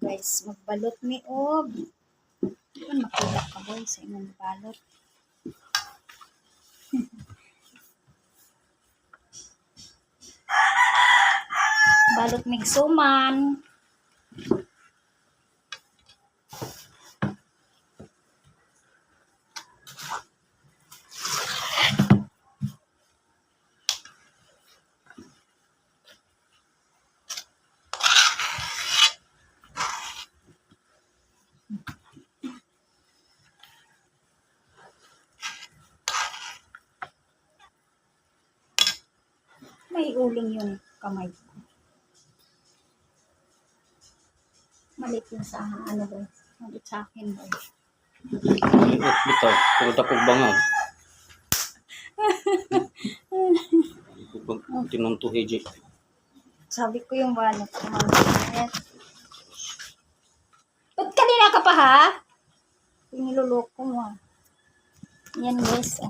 guys, magbalot mi og. Diyan makita ka boy sa imong balot. Balot mig suman. May uling yung kamay ko. Malit yun sa ano ba? Malit sa akin ba? Bitaw, puro tapog bangaw. Tinuntuhi, J. Sabi ko yung balot ko maliit. Ba't kanina ka pa ha? Niluloko mo. Yan guys.